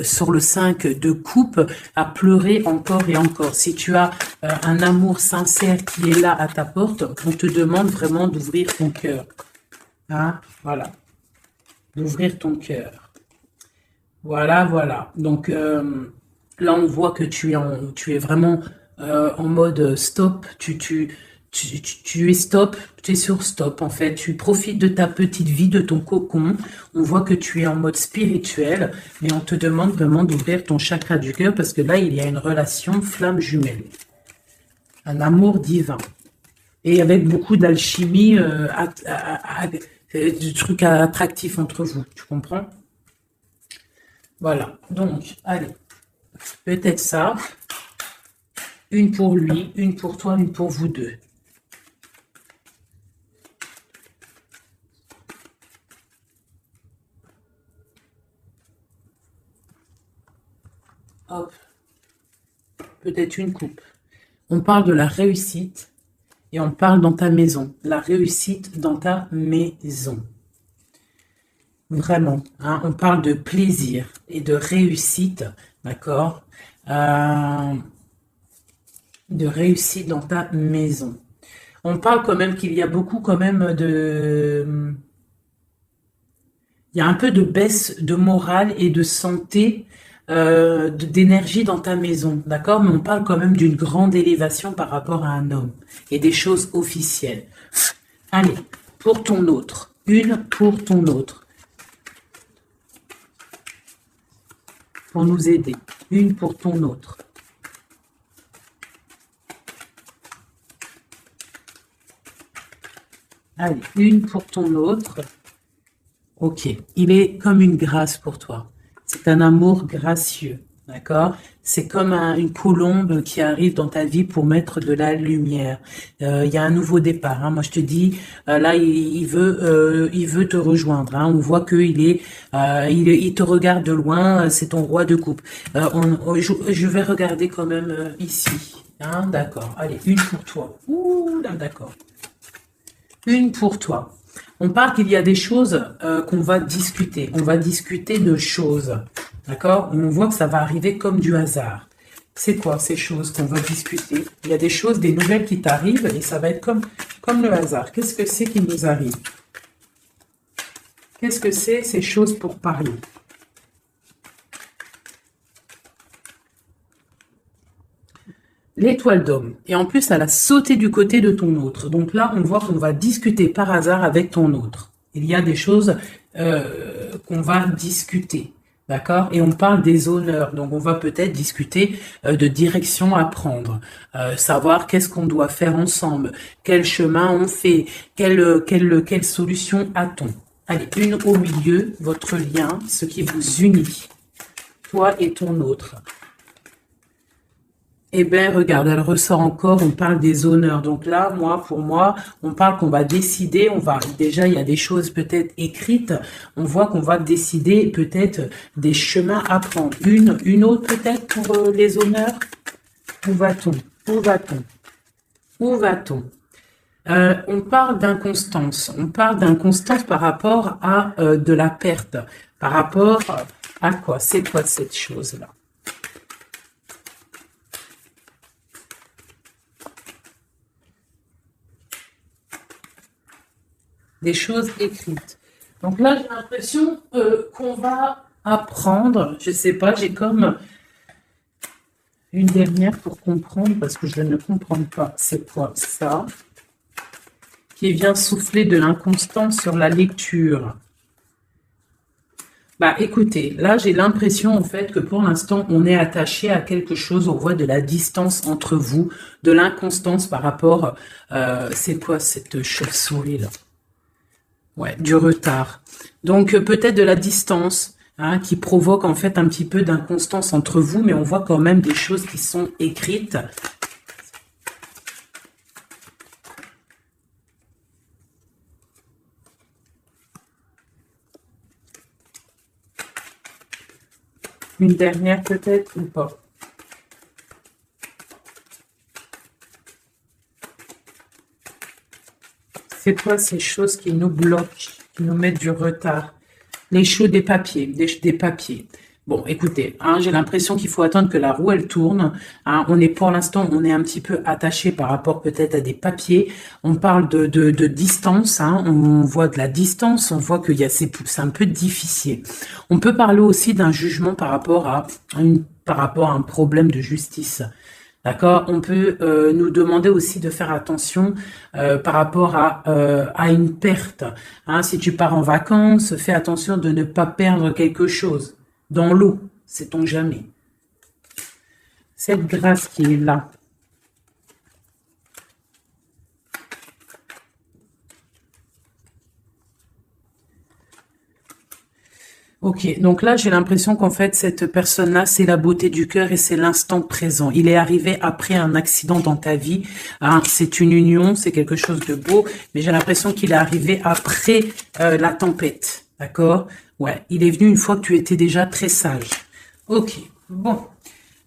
sur le 5 de coupe à pleurer encore et encore. Si tu as un amour sincère qui est là à ta porte, on te demande vraiment d'ouvrir ton cœur. Hein, voilà. D'ouvrir ton cœur. Voilà. Donc là, on voit que tu es vraiment en mode stop. Tu es stop. Tu es sur stop en fait. Tu profites de ta petite vie, de ton cocon. On voit que tu es en mode spirituel, mais on te demande vraiment d'ouvrir ton chakra du cœur parce que là, il y a une relation flamme jumelle, un amour divin et avec beaucoup d'alchimie. Du truc attractif entre vous, tu comprends? Voilà, donc, allez, peut-être ça. Une pour lui, une pour toi, une pour vous deux. Hop, peut-être une coupe. On parle de la réussite. Et on parle dans ta maison, la réussite dans ta maison. Vraiment, hein, on parle de plaisir et de réussite, d'accord? De réussite dans ta maison. On parle quand même qu'il y a beaucoup quand même de... Il y a un peu de baisse de morale et de santé, d'énergie dans ta maison, d'accord? Mais on parle quand même d'une grande élévation par rapport à un homme et des choses officielles. Allez, pour ton autre. Une pour ton autre. Pour nous aider. Une pour ton autre. Allez, une pour ton autre. Ok, il est comme une grâce pour toi. C'est un amour gracieux, d'accord? C'est comme une colombe qui arrive dans ta vie pour mettre de la lumière. Il y a un nouveau départ, hein. Moi, je te dis, là, il veut te rejoindre, hein. On voit qu'il est, il te regarde de loin. C'est ton roi de coupe. Je vais regarder quand même ici. Hein, d'accord. Allez, une pour toi. Ouh là, d'accord. Une pour toi. On parle qu'il y a des choses qu'on va discuter. On va discuter de choses. D'accord? On voit que ça va arriver comme du hasard. C'est quoi ces choses qu'on va discuter? Il y a des choses, des nouvelles qui t'arrivent et ça va être comme le hasard. Qu'est-ce que c'est qui nous arrive? Qu'est-ce que c'est ces choses pour parler? L'étoile d'homme. Et en plus, elle a sauté du côté de ton autre. Donc là, on voit qu'on va discuter par hasard avec ton autre. Il y a des choses qu'on va discuter. D'accord? Et on parle des honneurs. Donc, on va peut-être discuter de direction à prendre. Savoir qu'est-ce qu'on doit faire ensemble. Quel chemin on fait. Quelle solution a-t-on? Allez, une au milieu, votre lien, ce qui vous unit. Toi et ton autre. Eh bien, regarde, elle ressort encore, on parle des honneurs. Donc là, pour moi, on parle qu'on va décider, déjà, il y a des choses peut-être écrites, on voit qu'on va décider peut-être des chemins à prendre. Une autre peut-être pour les honneurs. Où va-t-on? Où va-t-on? Où va-t-on? On parle d'inconstance. On parle d'inconstance par rapport à de la perte. Par rapport à quoi? C'est quoi cette chose-là? Des choses écrites. Donc là, j'ai l'impression qu'on va apprendre, je sais pas, j'ai comme une dernière pour comprendre, parce que je ne comprends pas c'est quoi ça, qui vient souffler de l'inconstance sur la lecture. Bah écoutez, là j'ai l'impression en fait que pour l'instant on est attaché à quelque chose, on voit de la distance entre vous, de l'inconstance par rapport, c'est quoi cette chauve-souris là? Ouais, du retard. Donc peut-être de la distance, hein, qui provoque en fait un petit peu d'inconstance entre vous, mais on voit quand même des choses qui sont écrites. Une dernière peut-être ou pas? C'est quoi ces choses qui nous bloquent, qui nous mettent du retard? Les choses des papiers, des papiers. Bon, écoutez, hein, j'ai l'impression qu'il faut attendre que la roue, elle tourne. Hein, pour l'instant, on est un petit peu attaché par rapport peut-être à des papiers. On parle de distance, hein, on voit de la distance, on voit qu'il y a c'est un peu difficile. On peut parler aussi d'un jugement par rapport à un problème de justice. D'accord? On peut nous demander aussi de faire attention par rapport à une perte. Hein, si tu pars en vacances, fais attention de ne pas perdre quelque chose. Dans l'eau, sait-on jamais. Cette grâce qui est là. Ok, donc là, j'ai l'impression qu'en fait, cette personne-là, c'est la beauté du cœur et c'est l'instant présent. Il est arrivé après un accident dans ta vie. Hein, c'est une union, c'est quelque chose de beau, mais j'ai l'impression qu'il est arrivé après la tempête. D'accord? Ouais, il est venu une fois que tu étais déjà très sage. Ok, bon.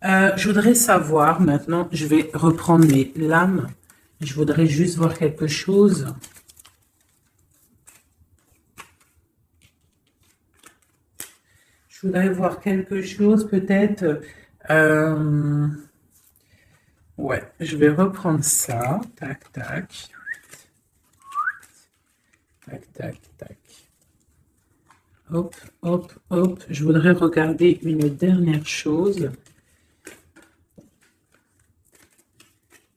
Je voudrais savoir, maintenant, je vais reprendre mes lames. Je voudrais juste voir quelque chose. Je voudrais voir quelque chose, peut-être. Ouais, je vais reprendre ça. Tac, tac. Tac, tac, tac. Hop, hop, hop. Je voudrais regarder une dernière chose.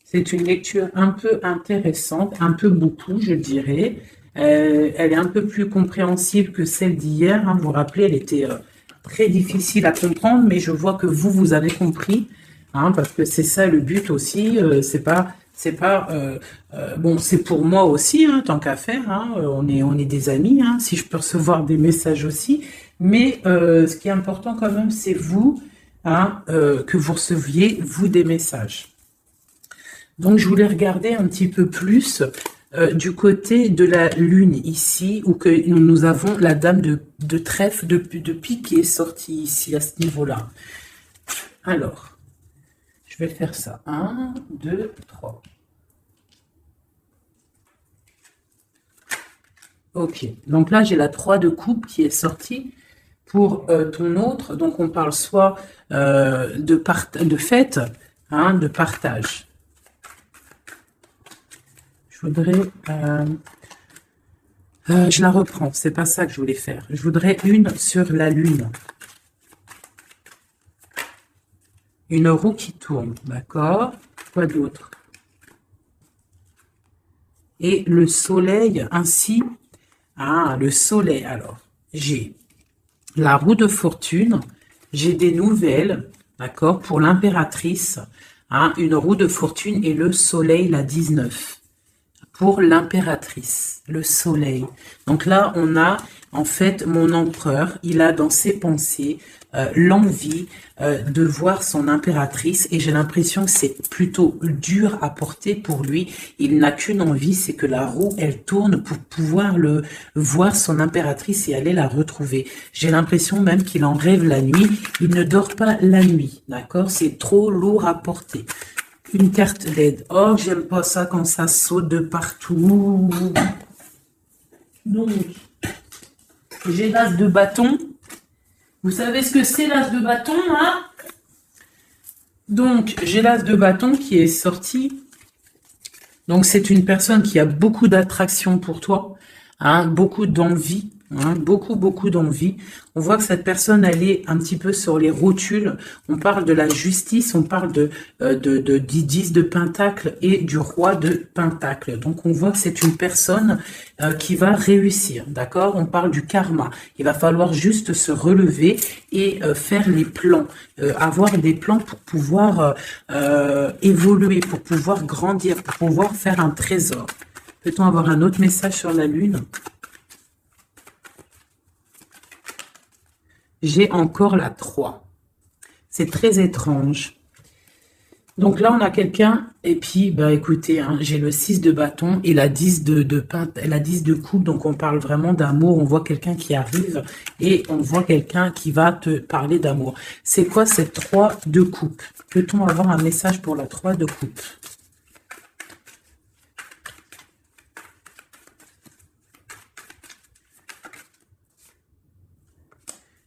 C'est une lecture un peu intéressante, un peu beaucoup, je dirais. Elle est un peu plus compréhensible que celle d'hier. Hein. Vous vous rappelez, elle était très difficile à comprendre, mais je vois que vous avez compris, hein, parce que c'est ça le but aussi. Bon, c'est pour moi aussi, hein, tant qu'à faire. Hein, on est des amis. Hein, si je peux recevoir des messages aussi, Mais ce qui est important quand même, c'est vous, hein, que vous receviez, vous, des messages. Donc, je voulais regarder un petit peu plus du côté de la lune ici, où que nous avons la dame de trèfle, de pique qui est sortie ici, à ce niveau-là. Alors, je vais faire ça. 1, 2, 3. Ok, donc là, j'ai la 3 de coupe qui est sortie pour ton autre. Donc, on parle soit de fête, hein, de partage. Je voudrais... je la reprends, c'est pas ça que je voulais faire. Je voudrais une sur la lune. Une roue qui tourne, d'accord? Quoi d'autre? Et le soleil ainsi. Ah, le soleil, alors. J'ai la roue de fortune. J'ai des nouvelles, d'accord, pour l'impératrice. Hein, une roue de fortune et le soleil, la 19. Pour l'impératrice, le soleil. Donc là, on a en fait mon empereur, il a dans ses pensées l'envie de voir son impératrice et j'ai l'impression que c'est plutôt dur à porter pour lui. Il n'a qu'une envie, c'est que la roue, elle tourne pour pouvoir voir son impératrice et aller la retrouver. J'ai l'impression même qu'il en rêve la nuit. Il ne dort pas la nuit, d'accord? C'est trop lourd à porter. Une carte d'aide. Oh, j'aime pas ça quand ça saute de partout. Donc, j'ai l'as de bâton. Vous savez ce que c'est l'as de bâton, hein? Donc, j'ai l'as de bâton qui est sorti. Donc, c'est une personne qui a beaucoup d'attraction pour toi, hein, beaucoup d'envie. Hein, beaucoup d'envie. On voit que cette personne, elle est un petit peu sur les rotules. On parle de la justice, on parle du 10 de pentacle et du roi de pentacle. Donc, on voit que c'est une personne qui va réussir, d'accord? On parle du karma. Il va falloir juste se relever et faire les plans, avoir des plans pour pouvoir évoluer, pour pouvoir grandir, pour pouvoir faire un trésor. Peut-on avoir un autre message sur la lune? J'ai encore la 3. C'est très étrange. Donc là, on a quelqu'un, et puis, bah, écoutez, hein, j'ai le 6 de bâton et la 10 la 10 de coupe, donc on parle vraiment d'amour, on voit quelqu'un qui arrive et on voit quelqu'un qui va te parler d'amour. C'est quoi cette 3 de coupe? Peut-on avoir un message pour la 3 de coupe?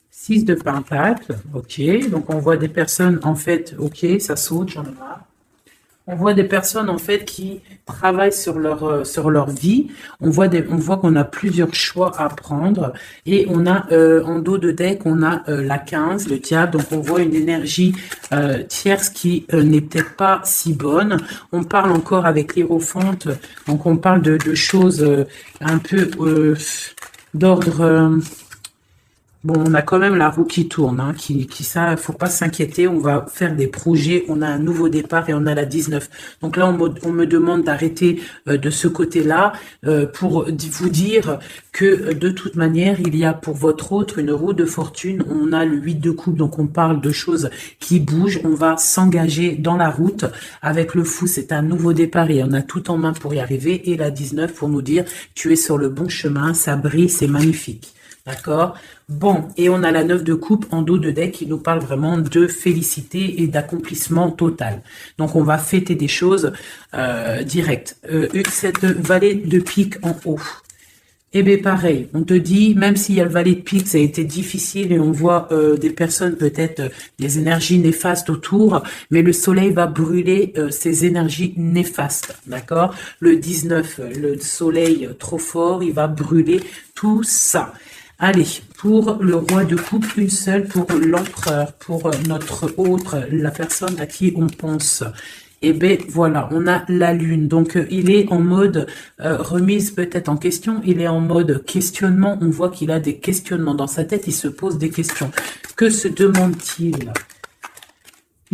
Six de pentacle, ok. Donc, on voit des personnes, en fait, ok, ça saute, j'en ai marre. On voit des personnes, en fait, qui travaillent sur leur vie. On voit qu'on a plusieurs choix à prendre. Et on a, en dos de deck, on a la 15, le diable. Donc, on voit une énergie tierce qui n'est peut-être pas si bonne. On parle encore avec l'hiérophante. Donc, on parle de choses un peu d'ordre... Bon, on a quand même la roue qui tourne, hein, ça, faut pas s'inquiéter, on va faire des projets, on a un nouveau départ et on a la 19. Donc là, on me demande d'arrêter de ce côté-là pour vous dire que de toute manière, il y a pour votre autre une roue de fortune, on a le 8 de coupe, donc on parle de choses qui bougent, on va s'engager dans la route. Avec le fou, c'est un nouveau départ et on a tout en main pour y arriver. Et la 19 pour nous dire, tu es sur le bon chemin, ça brille, c'est magnifique. D'accord? Bon, et on a la 9 de coupe en dos de deck qui nous parle vraiment de félicité et d'accomplissement total. Donc, on va fêter des choses directes. Cette valet de pique en haut. Eh bien, pareil, on te dit, même s'il y a le valet de pique, ça a été difficile et on voit des personnes, peut-être des énergies néfastes autour, mais le soleil va brûler ces énergies néfastes, d'accord? Le 19, le soleil trop fort, il va brûler tout ça. Allez, pour le roi de coupe, une seule pour l'empereur, pour notre autre, la personne à qui on pense. Et bien voilà, on a la lune. Donc il est en mode remise peut-être en question, il est en mode questionnement. On voit qu'il a des questionnements dans sa tête, il se pose des questions. Que se demande-t-il?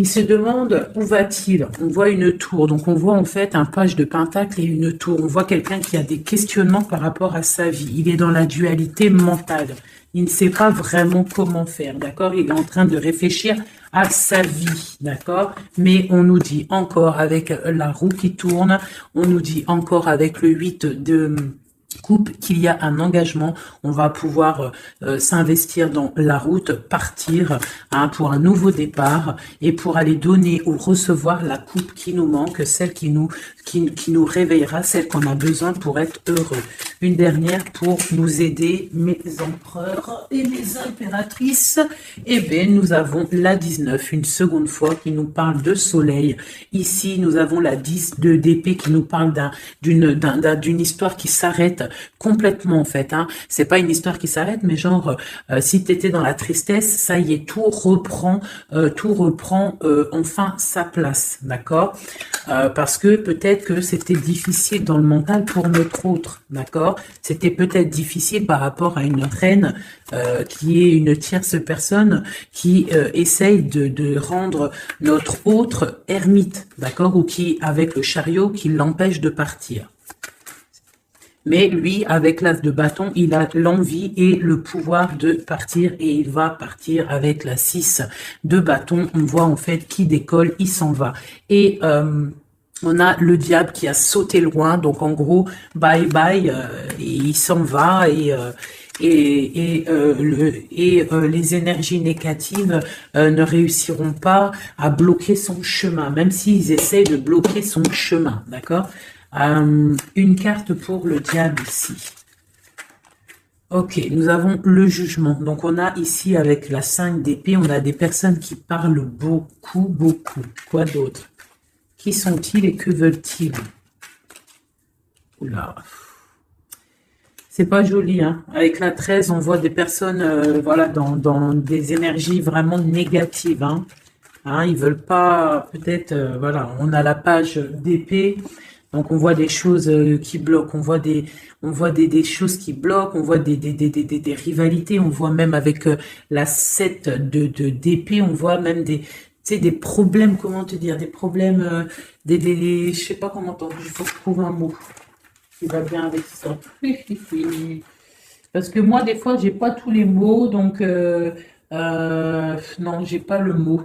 Il se demande où va-t-il. On voit une tour, donc on voit en fait un page de pentacle et une tour. On voit quelqu'un qui a des questionnements par rapport à sa vie. Il est dans la dualité mentale. Il ne sait pas vraiment comment faire, d'accord? Il est en train de réfléchir à sa vie, d'accord? Mais on nous dit encore avec la roue qui tourne, on nous dit encore avec le 8 de coupe qu'il y a un engagement, on va pouvoir s'investir dans la route, partir pour un nouveau départ et pour aller donner ou recevoir la coupe qui nous manque, celle qui nous réveillera, celle qu'on a besoin pour être heureux. Une dernière pour nous aider, mes empereurs et mes impératrices. Eh bien, nous avons la 19, une seconde fois, qui nous parle de soleil. Ici, nous avons la 10 de d'épée qui nous parle d'une histoire qui s'arrête complètement, en fait. C'est pas une histoire qui s'arrête, mais genre, si tu étais dans la tristesse, ça y est, tout reprend enfin sa place, d'accord? Parce que peut-être que c'était difficile dans le mental pour notre autre, d'accord? C'était peut-être difficile par rapport à une reine qui est une tierce personne qui essaye de rendre notre autre ermite, d'accord? Ou qui, avec le chariot, qui l'empêche de partir. Mais lui, avec l'as de bâton, il a l'envie et le pouvoir de partir et il va partir avec la 6 de bâton. On voit en fait qui décolle, il s'en va. Et on a le diable qui a sauté loin, donc en gros, bye bye, il s'en va et les énergies négatives ne réussiront pas à bloquer son chemin, même s'ils essaient de bloquer son chemin, d'accord? Une carte pour le diable ici. Ok, nous avons le jugement. Donc, on a ici, avec la 5 d'épée, on a des personnes qui parlent beaucoup, beaucoup. Quoi d'autre? Qui sont-ils et que veulent-ils? Oula. C'est pas joli, hein. Avec la 13, on voit des personnes, voilà, dans des énergies vraiment négatives, hein. Ils veulent pas, peut-être, voilà, on a la page d'épée. Donc, on voit des choses qui bloquent, on voit des choses qui bloquent, on voit des rivalités, on voit même avec la 7 d'épée, on voit même des problèmes, comment te dire, des problèmes, je sais pas comment t'en dire, il faut que je trouve un mot qui va bien avec ça. Parce que moi, des fois, j'ai pas tous les mots, donc, non, j'ai pas le mot.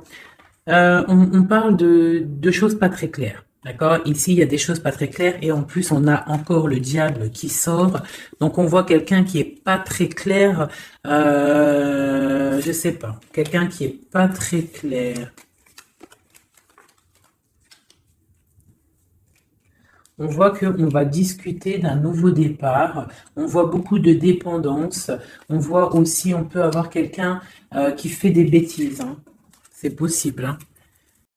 On parle de choses pas très claires. D'accord? Ici, il y a des choses pas très claires et en plus, on a encore le diable qui sort. Donc, on voit quelqu'un qui est pas très clair. Je sais pas. Quelqu'un qui est pas très clair. On voit qu'on va discuter d'un nouveau départ. On voit beaucoup de dépendance. On voit aussi, on peut avoir quelqu'un qui fait des bêtises. C'est possible, hein.